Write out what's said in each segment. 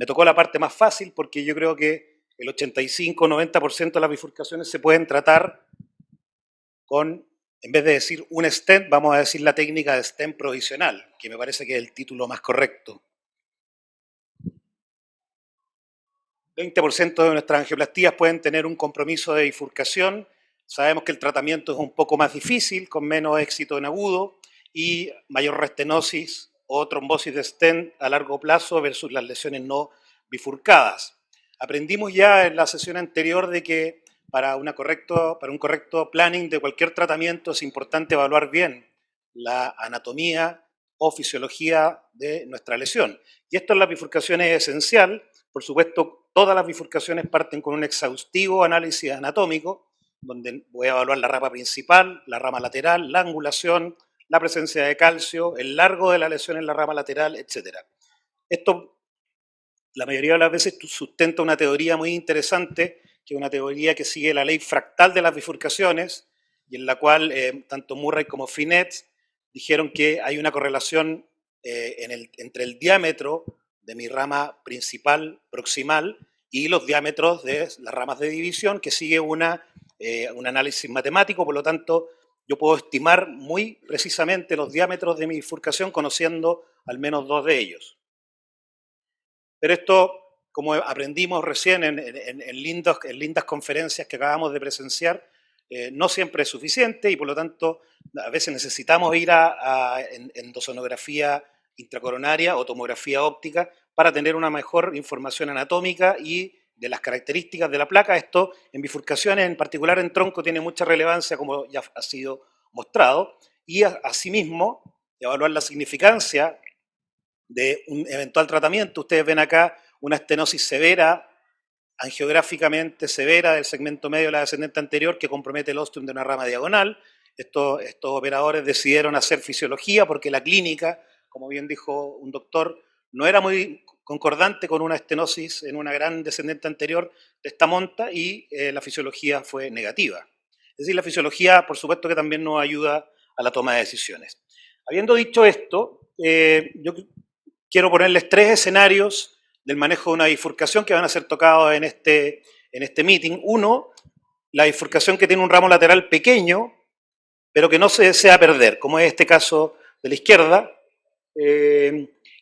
Me tocó la parte más fácil porque yo creo que el 85-90% de las bifurcaciones se pueden tratar con, en vez de decir un stent, vamos a decir la técnica de stent provisional, que me parece que es el título más correcto. 20% de nuestras angioplastías pueden tener un compromiso de bifurcación. Sabemos que el tratamiento es un poco más difícil, con menos éxito en agudo y mayor restenosis o trombosis de stent a largo plazo versus las lesiones no bifurcadas. Aprendimos ya en la sesión anterior de que para un correcto planning de cualquier tratamiento es importante evaluar bien la anatomía o fisiología de nuestra lesión. Y esto en las bifurcaciones es esencial. Por supuesto, todas las bifurcaciones parten con un exhaustivo análisis anatómico, donde voy a evaluar la rama principal, la rama lateral, la angulación, la presencia de calcio, el largo de la lesión en la rama lateral, etc. Esto, la mayoría de las veces, sustenta una teoría muy interesante, que es una teoría que sigue la ley fractal de las bifurcaciones, y en la cual tanto Murray como Finet dijeron que hay una correlación entre el diámetro de mi rama principal proximal y los diámetros de las ramas de división, que sigue un análisis matemático. Por lo tanto, yo puedo estimar muy precisamente los diámetros de mi bifurcación conociendo al menos dos de ellos. Pero esto, como aprendimos recién en lindas conferencias que acabamos de presenciar, no siempre es suficiente y por lo tanto a veces necesitamos ir a endosonografía intracoronaria o tomografía óptica para tener una mejor información anatómica y de las características de la placa. Esto en bifurcaciones, en particular en tronco, tiene mucha relevancia, como ya ha sido mostrado, y asimismo evaluar la significancia de un eventual tratamiento. Ustedes ven acá una estenosis severa, angiográficamente severa del segmento medio de la descendente anterior que compromete el ostium de una rama diagonal. Estos operadores decidieron hacer fisiología porque la clínica, como bien dijo un doctor, no era muy concordante con una estenosis en una gran descendente anterior de esta monta y la fisiología fue negativa. Es decir, la fisiología, por supuesto, que también nos ayuda a la toma de decisiones. Habiendo dicho esto, yo quiero ponerles 3 escenarios del manejo de una bifurcación que van a ser tocados en este meeting. Uno, la bifurcación que tiene un ramo lateral pequeño, pero que no se desea perder, como es este caso de la izquierda,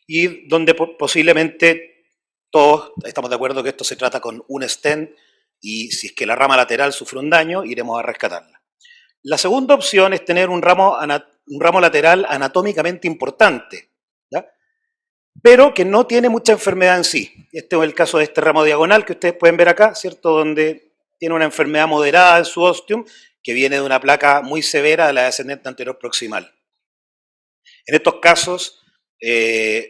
y donde posiblemente todos estamos de acuerdo que esto se trata con un stent y si es que la rama lateral sufre un daño, iremos a rescatarla. La segunda opción es tener un ramo lateral anatómicamente importante, ¿ya? Pero que no tiene mucha enfermedad en sí. Este es el caso de este ramo diagonal que ustedes pueden ver acá, ¿cierto? Donde tiene una enfermedad moderada en su ostium, que viene de una placa muy severa de la descendente anterior proximal. En estos casos,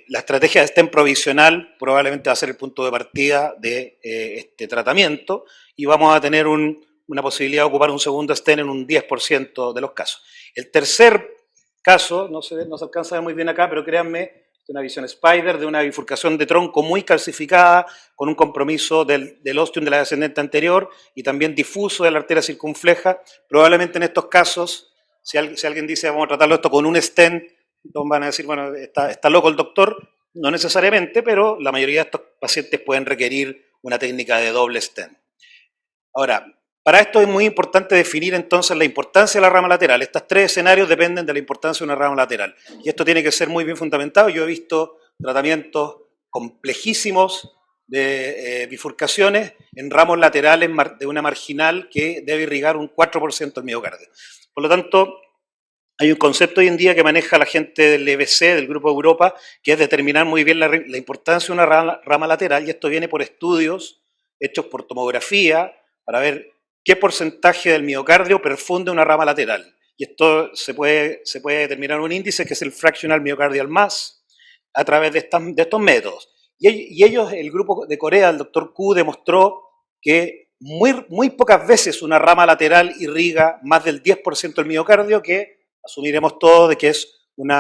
la estrategia de stent provisional probablemente va a ser el punto de partida de este tratamiento y vamos a tener una posibilidad de ocupar un segundo stent en un 10% de los casos. El tercer caso, no se alcanza a ver muy bien acá, pero créanme, una visión spider de una bifurcación de tronco muy calcificada, con un compromiso del ostium de la descendente anterior y también difuso de la arteria circunfleja. Probablemente en estos casos, si alguien dice vamos a tratarlo esto con un stent, entonces van a decir, bueno, está loco el doctor. No necesariamente, pero la mayoría de estos pacientes pueden requerir una técnica de doble stent. Ahora, para esto es muy importante definir entonces la importancia de la rama lateral. Estos 3 escenarios dependen de la importancia de una rama lateral. Y esto tiene que ser muy bien fundamentado. Yo he visto tratamientos complejísimos de bifurcaciones en ramos laterales de una marginal que debe irrigar un 4% del miocardio. Por lo tanto, hay un concepto hoy en día que maneja la gente del EBC, del Grupo Europa, que es determinar muy bien la importancia de una rama lateral, y esto viene por estudios hechos por tomografía para ver qué porcentaje del miocardio perfunde una rama lateral. Y esto se puede determinar un índice que es el Fractional Myocardial Mass a través de estos métodos. Y ellos, el grupo de Corea, el doctor Ku, demostró que muy pocas veces una rama lateral irriga más del 10% del miocardio, que asumiremos todos de que es un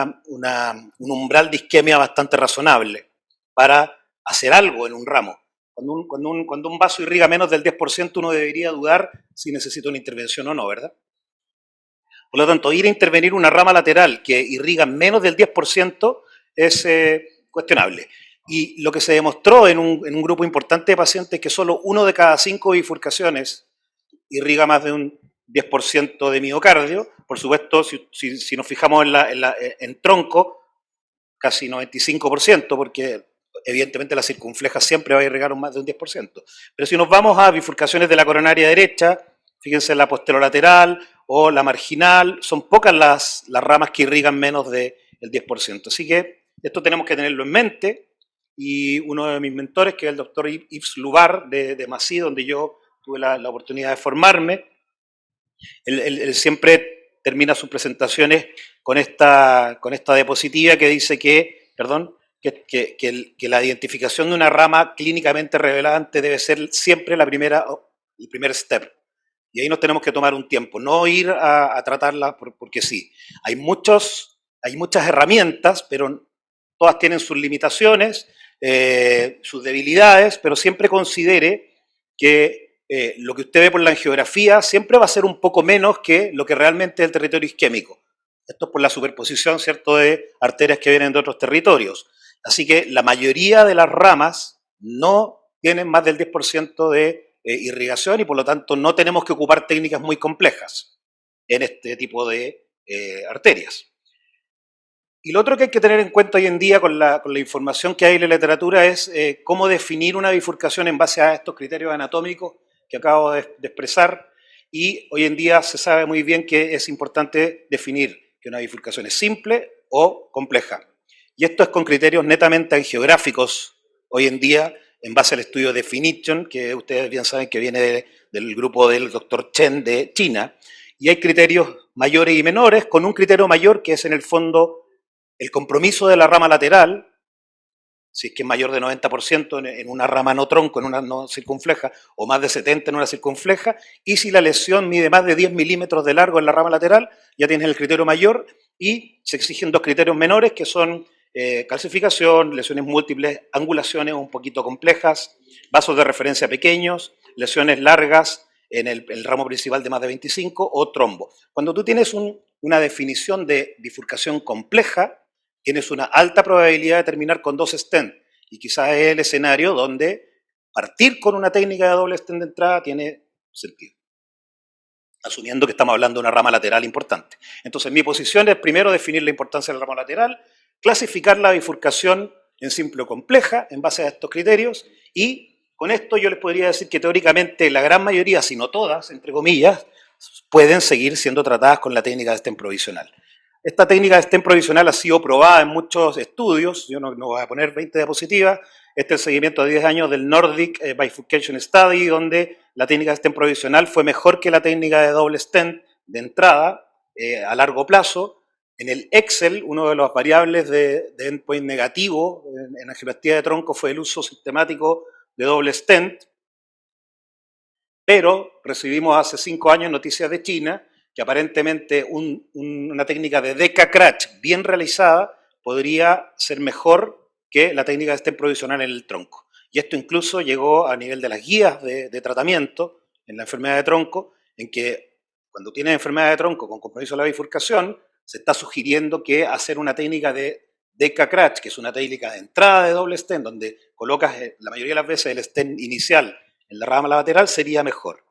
umbral de isquemia bastante razonable para hacer algo en un ramo. Cuando un vaso irriga menos del 10%, uno debería dudar si necesita una intervención o no, ¿verdad? Por lo tanto, ir a intervenir una rama lateral que irriga menos del 10% es cuestionable. Y lo que se demostró en un grupo importante de pacientes es que solo 1 de cada 5 bifurcaciones irriga más de un 10% de miocardio. Por supuesto, si nos fijamos en tronco, casi 95%, porque evidentemente la circunfleja siempre va a irrigar más de un 10%. Pero si nos vamos a bifurcaciones de la coronaria derecha, fíjense la posterolateral o la marginal, son pocas las ramas que irrigan menos del 10%. Así que esto tenemos que tenerlo en mente, y uno de mis mentores, que es el doctor Yves Lubar de Massy, donde yo tuve la oportunidad de formarme, él siempre termina sus presentaciones con esta diapositiva que dice que, que la identificación de una rama clínicamente relevante debe ser siempre el primer step. Y ahí nos tenemos que tomar un tiempo, no ir a tratarla porque sí. Hay muchas herramientas, pero todas tienen sus limitaciones, sus debilidades, pero siempre considere que lo que usted ve por la angiografía siempre va a ser un poco menos que lo que realmente es el territorio isquémico. Esto es por la superposición, ¿cierto?, de arterias que vienen de otros territorios. Así que la mayoría de las ramas no tienen más del 10% de irrigación, y por lo tanto no tenemos que ocupar técnicas muy complejas en este tipo de arterias. Y lo otro que hay que tener en cuenta hoy en día con la información que hay en la literatura es cómo definir una bifurcación en base a estos criterios anatómicos que acabo de expresar. Y hoy en día se sabe muy bien que es importante definir que una bifurcación es simple o compleja. Y esto es con criterios netamente angiográficos hoy en día, en base al estudio Definition, que ustedes bien saben que viene del grupo del doctor Chen de China. Y hay criterios mayores y menores, con un criterio mayor que es en el fondo el compromiso de la rama lateral, si es que es mayor de 90% en una rama no tronco, en una no circunfleja, o más de 70% en una circunfleja, y si la lesión mide más de 10 milímetros de largo en la rama lateral, ya tienes el criterio mayor, y se exigen 2 criterios menores, que son calcificación, lesiones múltiples, angulaciones un poquito complejas, vasos de referencia pequeños, lesiones largas en el ramo principal de más de 25, o trombo. Cuando tú tienes una definición de bifurcación compleja, tienes una alta probabilidad de terminar con 2 stents, y quizás es el escenario donde partir con una técnica de doble stent de entrada tiene sentido, asumiendo que estamos hablando de una rama lateral importante. Entonces, mi posición es primero definir la importancia de la rama lateral, clasificar la bifurcación en simple o compleja en base a estos criterios, y con esto yo les podría decir que teóricamente la gran mayoría, si no todas, entre comillas, pueden seguir siendo tratadas con la técnica de stent provisional. Esta técnica de stent provisional ha sido probada en muchos estudios, yo no voy a poner 20 diapositivas. Este es el seguimiento de 10 años del Nordic Bifurcation Study, donde la técnica de stent provisional fue mejor que la técnica de doble stent de entrada a largo plazo. En el Excel, una de las variables de endpoint negativo en angioplastia de tronco fue el uso sistemático de doble stent, pero recibimos hace 5 años noticias de China que aparentemente una técnica de Deca-Cratch bien realizada podría ser mejor que la técnica de stent provisional en el tronco. Y esto incluso llegó a nivel de las guías de tratamiento en la enfermedad de tronco, en que cuando tienes enfermedad de tronco con compromiso de la bifurcación, se está sugiriendo que hacer una técnica de Deca-Cratch, que es una técnica de entrada de doble stent, donde colocas la mayoría de las veces el stent inicial en la rama lateral, sería mejor.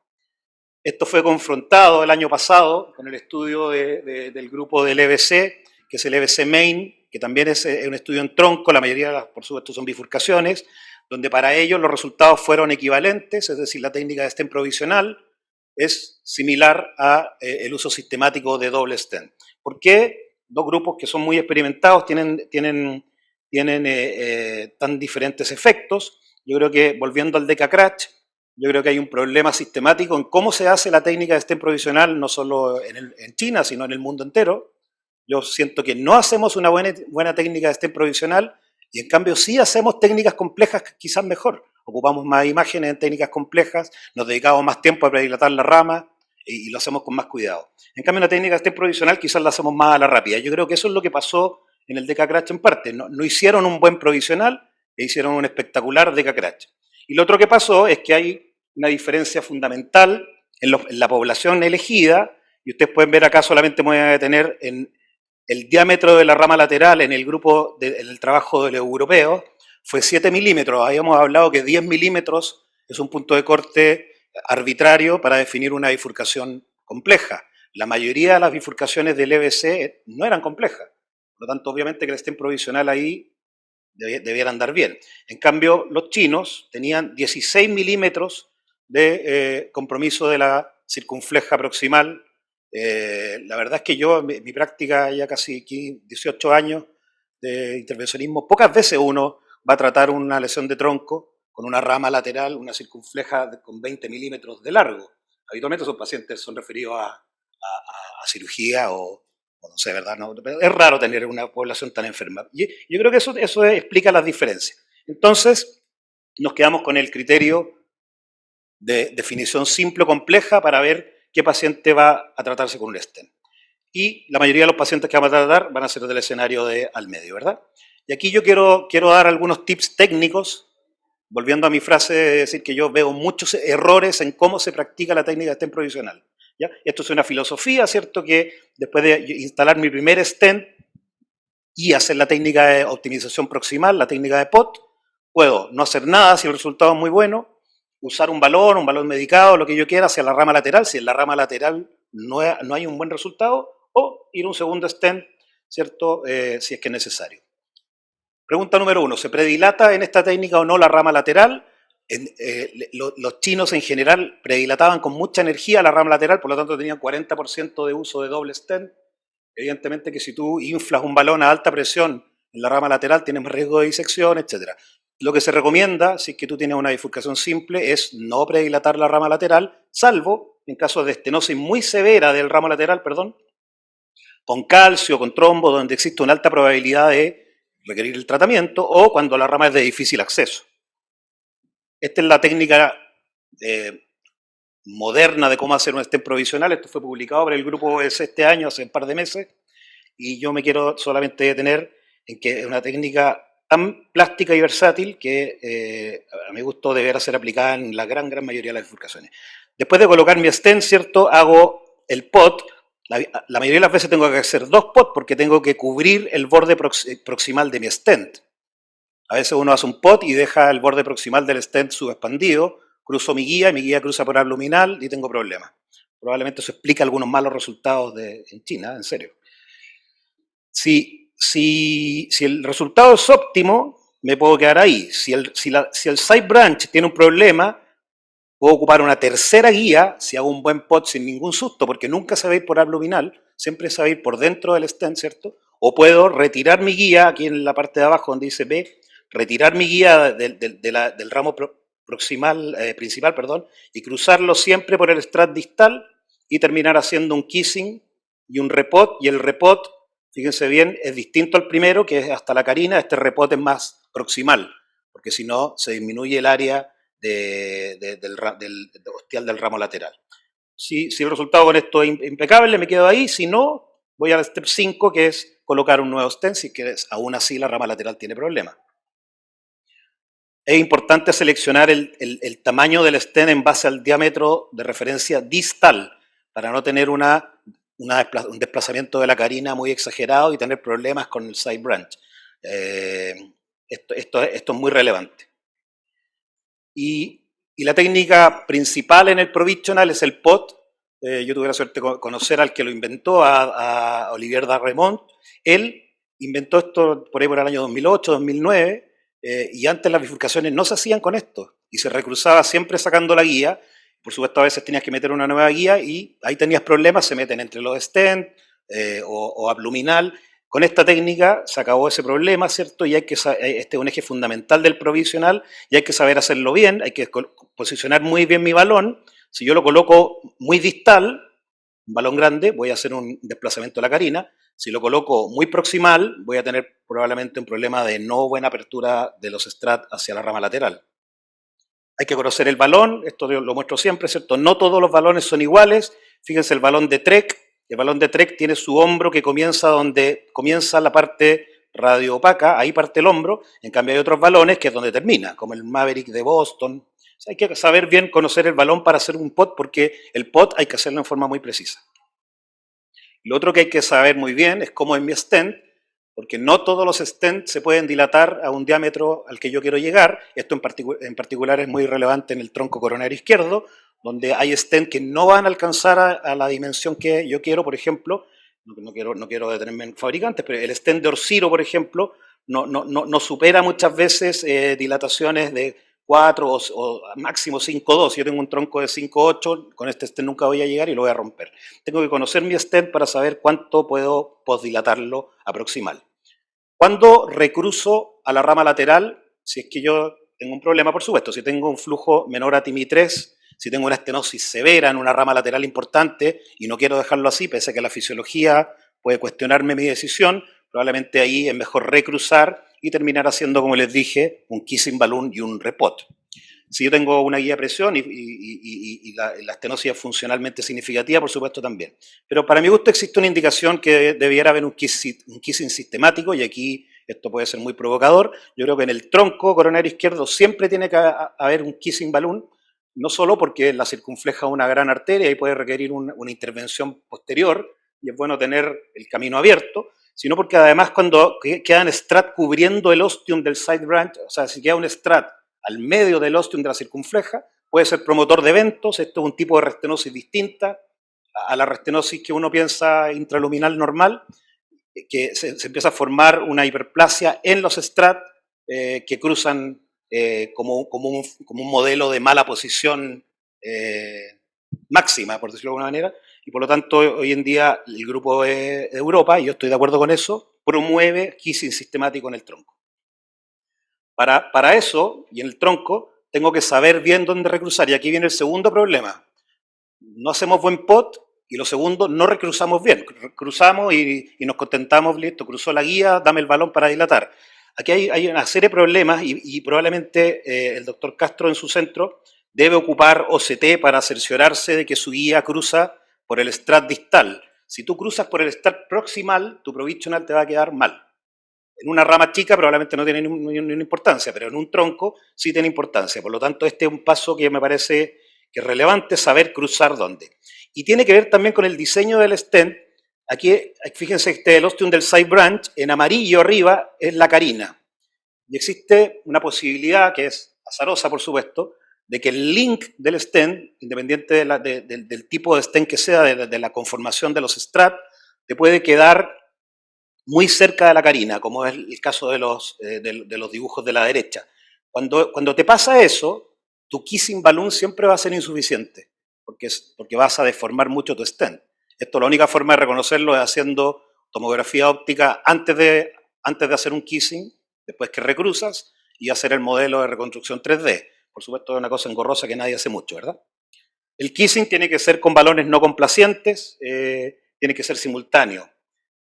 Esto fue confrontado el año pasado con el estudio del grupo del EBC, que es el EBC Main, que también es un estudio en tronco, la mayoría, por supuesto, son bifurcaciones, donde para ellos los resultados fueron equivalentes, es decir, la técnica de stent provisional es similar a el uso sistemático de doble stent. ¿Por qué? 2 grupos que son muy experimentados tienen tan diferentes efectos. Yo creo que, volviendo al Deca-Cratch, yo creo que hay un problema sistemático en cómo se hace la técnica de stent provisional, no solo en China, sino en el mundo entero. Yo siento que no hacemos una buena técnica de stent provisional, y en cambio sí hacemos técnicas complejas quizás mejor. Ocupamos más imágenes en técnicas complejas, nos dedicamos más tiempo a predilatar la rama y lo hacemos con más cuidado. En cambio, una técnica de stent provisional quizás la hacemos más a la rápida. Yo creo que eso es lo que pasó en el Deca-Cratch en parte. No hicieron un buen provisional e hicieron un espectacular Deca-Cratch. Y lo otro que pasó es que hay una diferencia fundamental en la población elegida, y ustedes pueden ver acá, solamente me voy a detener en el diámetro de la rama lateral en el grupo, en el trabajo de los europeos, fue 7 milímetros. Habíamos hablado que 10 milímetros es un punto de corte arbitrario para definir una bifurcación compleja. La mayoría de las bifurcaciones del EBC no eran complejas. Por lo tanto, obviamente que el stent provisional ahí debiera andar bien. En cambio, los chinos tenían 16 milímetros de compromiso de la circunfleja proximal. La verdad es que yo, en mi práctica ya casi 18 años de intervencionismo, pocas veces uno va a tratar una lesión de tronco con una rama lateral, una circunfleja con 20 milímetros de largo. Habitualmente esos pacientes son referidos a cirugía o no sé, ¿verdad? No, es raro tener una población tan enferma. Yo creo que eso explica las diferencias. Entonces, nos quedamos con el criterio de definición simple o compleja para ver qué paciente va a tratarse con un stent. Y la mayoría de los pacientes que vamos a tratar van a ser del escenario de al medio, ¿verdad? Y aquí yo quiero dar algunos tips técnicos, volviendo a mi frase de decir que yo veo muchos errores en cómo se practica la técnica de stent provisional. ¿Ya? Esto es una filosofía, ¿cierto? Que después de instalar mi primer stent y hacer la técnica de optimización proximal, la técnica de POT, puedo no hacer nada si el resultado es muy bueno, usar un balón medicado, lo que yo quiera, hacia la rama lateral, si en la rama lateral no hay un buen resultado, o ir un segundo stent, ¿cierto? Si es que es necesario. Pregunta número 1, ¿se predilata en esta técnica o no la rama lateral? Los chinos en general predilataban con mucha energía la rama lateral, por lo tanto tenían 40% de uso de doble stent. Evidentemente que si tú inflas un balón a alta presión en la rama lateral tienes más riesgo de disección, etc. Lo que se recomienda, si es que tú tienes una bifurcación simple, es no predilatar la rama lateral, salvo en caso de estenosis muy severa del ramo lateral, con calcio, con trombo, donde existe una alta probabilidad de requerir el tratamiento, o cuando la rama es de difícil acceso. Esta es la técnica moderna de cómo hacer un stent provisional. Esto fue publicado por el grupo OS este año, hace un par de meses, y yo me quiero solamente detener en que es una técnica tan plástica y versátil que a mi gusto deberá ser aplicada en la gran mayoría de las bifurcaciones. Después de colocar mi stent, ¿cierto? Hago el POT. La mayoría de las veces tengo que hacer 2 POT porque tengo que cubrir el borde proximal de mi stent. A veces uno hace un POT y deja el borde proximal del stent subexpandido, cruzo mi guía y mi guía cruza por abdominal y tengo problemas. Probablemente eso explica algunos malos resultados en China, en serio. Si el resultado es óptimo, me puedo quedar ahí. Si el side branch tiene un problema, puedo ocupar una tercera guía si hago un buen POT sin ningún susto, porque nunca se va a ir por abdominal, siempre se va a ir por dentro del stent, ¿cierto? O puedo retirar mi guía, aquí en la parte de abajo donde dice B, retirar mi guía del ramo proximal, principal, y cruzarlo siempre por el strat distal y terminar haciendo un kissing y un repot, y el repot, fíjense bien, es distinto al primero, que es hasta la carina. Este repot es más proximal, porque si no se disminuye el área del ostial del ramo lateral. Si el resultado con esto es impecable, me quedo ahí. Si no, voy al step 5, que es colocar un nuevo stent, si que aún así la rama lateral tiene problemas. Es importante seleccionar el tamaño del stent en base al diámetro de referencia distal, para no tener un desplazamiento de la carina muy exagerado y tener problemas con el side branch. Esto es muy relevante. Y la técnica principal en el provisional es el POT. Yo tuve la suerte de conocer al que lo inventó, a Olivier Darremont. Él inventó esto por ahí por el año 2008, 2009, y antes las bifurcaciones no se hacían con esto, y se recruzaba siempre sacando la guía. Por supuesto, a veces tenías que meter una nueva guía y ahí tenías problemas, se meten entre los stent o abdominal. Con esta técnica se acabó ese problema, ¿cierto? Y este es un eje fundamental del provisional y hay que saber hacerlo bien, hay que posicionar muy bien mi balón. Si yo lo coloco muy distal, un balón grande, voy a hacer un desplazamiento de la carina. Si lo coloco muy proximal, voy a tener probablemente un problema de no buena apertura de los strat hacia la rama lateral. Hay que conocer el balón, esto lo muestro siempre, ¿cierto? No todos los balones son iguales. Fíjense el balón de Trek. El balón de Trek tiene su hombro que comienza donde comienza la parte radio opaca, ahí parte el hombro. En cambio hay otros balones que es donde termina, como el Maverick de Boston. O sea, hay que saber bien conocer el balón para hacer un POT, porque el POT hay que hacerlo en forma muy precisa. Lo otro que hay que saber muy bien es cómo en mi stent porque no todos los stents se pueden dilatar a un diámetro al que yo quiero llegar. Esto en particular es muy relevante en el tronco coronario izquierdo, donde hay stents que no van a alcanzar a la dimensión que yo quiero. Por ejemplo, no quiero detenerme en fabricantes, pero el stent de Orsiro, por ejemplo, no supera muchas veces dilataciones de 4 o máximo 5,2. Yo tengo un tronco de 5,8, con este stent nunca voy a llegar y lo voy a romper. Tengo que conocer mi stent para saber cuánto puedo posdilatarlo aproximal. Cuando recruzo a la rama lateral, si es que yo tengo un problema, por supuesto, si tengo un flujo menor a TIMI3, si tengo una estenosis severa en una rama lateral importante y no quiero dejarlo así, pese a que la fisiología puede cuestionarme mi decisión, probablemente ahí es mejor recruzar y terminar haciendo, como les dije, un kissing balloon y un repot. Si yo tengo una guía de presión y la estenosis es funcionalmente significativa, por supuesto también. Pero para mi gusto existe una indicación que debiera haber un kissing sistemático, y aquí esto puede ser muy provocador. Yo creo que en el tronco coronario izquierdo siempre tiene que haber un kissing balloon, no solo porque la circunfleja una gran arteria y puede requerir una intervención posterior, y es bueno tener el camino abierto, sino porque además cuando quedan strat cubriendo el ostium del side branch, o sea, si queda un strat al medio del ostium de la circunfleja, puede ser promotor de eventos. Esto es un tipo de restenosis distinta a la restenosis que uno piensa intraluminal normal, que se empieza a formar una hiperplasia en los strat que cruzan como un modelo de mala posición máxima, por decirlo de alguna manera, y por lo tanto hoy en día el grupo de Europa, y yo estoy de acuerdo con eso, promueve kissing sistemático en el tronco. Para eso, y en el tronco, tengo que saber bien dónde recruzar, y aquí viene el segundo problema. No hacemos buen pot, y lo segundo, no recruzamos bien. Cruzamos y nos contentamos, listo, cruzó la guía, dame el balón para dilatar. Aquí hay una serie de problemas y probablemente el doctor Castro en su centro debe ocupar OCT para cerciorarse de que su guía cruza por el strat distal. Si tú cruzas por el strat proximal, tu provisional te va a quedar mal. En una rama chica probablemente no tiene ninguna importancia, pero en un tronco sí tiene importancia. Por lo tanto, este es un paso que me parece que es relevante saber cruzar dónde. Y tiene que ver también con el diseño del stent. Aquí, fíjense, este el ostium del side branch, en amarillo arriba, es la carina. Y existe una posibilidad, que es azarosa, por supuesto, de que el link del stent, independiente del tipo de stent que sea, de la conformación de los strat, te puede quedar muy cerca de la carina, como es el caso de los dibujos de la derecha. Cuando te pasa eso, tu kissing balloon siempre va a ser insuficiente, porque vas a deformar mucho tu stent. Esto, la única forma de reconocerlo es haciendo tomografía óptica antes de hacer un kissing, después que recruzas, y hacer el modelo de reconstrucción 3D. Por supuesto, es una cosa engorrosa que nadie hace mucho, ¿verdad? El kissing tiene que ser con balones no complacientes, tiene que ser simultáneo.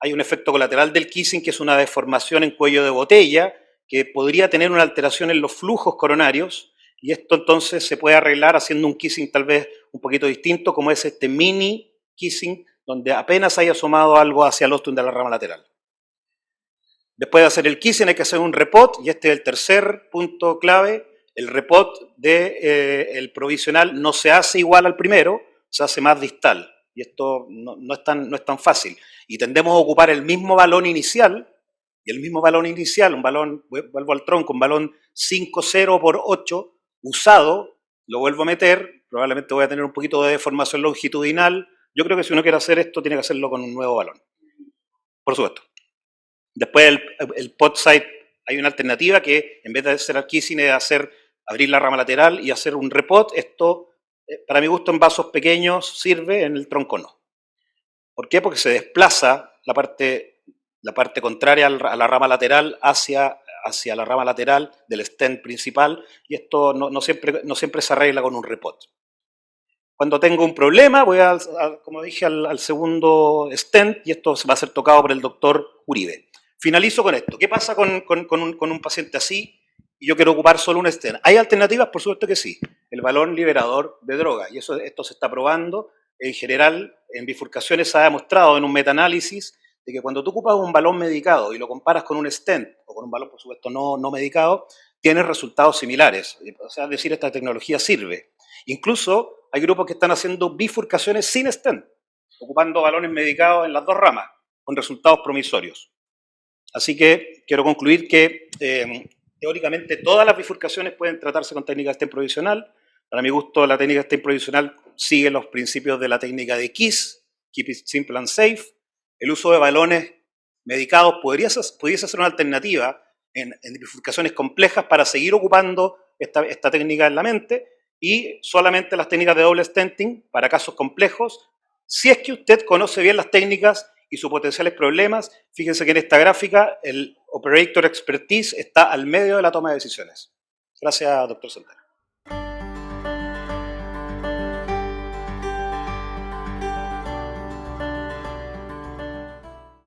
Hay un efecto colateral del kissing, que es una deformación en cuello de botella, que podría tener una alteración en los flujos coronarios, y esto entonces se puede arreglar haciendo un kissing tal vez un poquito distinto, como es este mini kissing, donde apenas hay asomado algo hacia el ostium de la rama lateral. Después de hacer el kissing hay que hacer un repot, y este es el tercer punto clave. El repot del provisional no se hace igual al primero, se hace más distal. Y esto no es tan fácil. Y tendemos a ocupar el mismo balón inicial, y el mismo balón inicial, un balón, vuelvo al tronco, un balón 5,0 por 8, usado, lo vuelvo a meter, probablemente voy a tener un poquito de deformación longitudinal. Yo creo que si uno quiere hacer esto, tiene que hacerlo con un nuevo balón. Por supuesto. Después el pot site, hay una alternativa que en vez de hacer el kissing es abrir la rama lateral y hacer un repot. Esto, para mi gusto, en vasos pequeños sirve, en el tronco no. ¿Por qué? Porque se desplaza la parte contraria a la rama lateral hacia la rama lateral del stent principal, y esto no siempre se arregla con un repot. Cuando tengo un problema, voy como dije, al segundo stent, y esto va a ser tocado por el doctor Uribe. Finalizo con esto. ¿Qué pasa con un paciente así y yo quiero ocupar solo un stent? ¿Hay alternativas? Por supuesto que sí. El balón liberador de droga, y esto se está probando. En general, en bifurcaciones se ha demostrado en un metaanálisis de que cuando tú ocupas un balón medicado y lo comparas con un stent, o con un balón, por supuesto, no medicado, tienes resultados similares. O sea, es decir, esta tecnología sirve. Incluso hay grupos que están haciendo bifurcaciones sin stent, ocupando balones medicados en las dos ramas, con resultados promisorios. Así que quiero concluir que teóricamente todas las bifurcaciones pueden tratarse con técnica de stent provisional. Para mi gusto, la técnica de stent provisional sigue los principios de la técnica de KISS, Keep It Simple and Safe. El uso de balones medicados pudiese ser una alternativa en bifurcaciones complejas para seguir ocupando esta técnica en la mente, y solamente las técnicas de doble stenting para casos complejos, si es que usted conoce bien las técnicas y sus potenciales problemas. Fíjense que en esta gráfica el Operator Expertise está al medio de la toma de decisiones. Gracias, doctor Santana.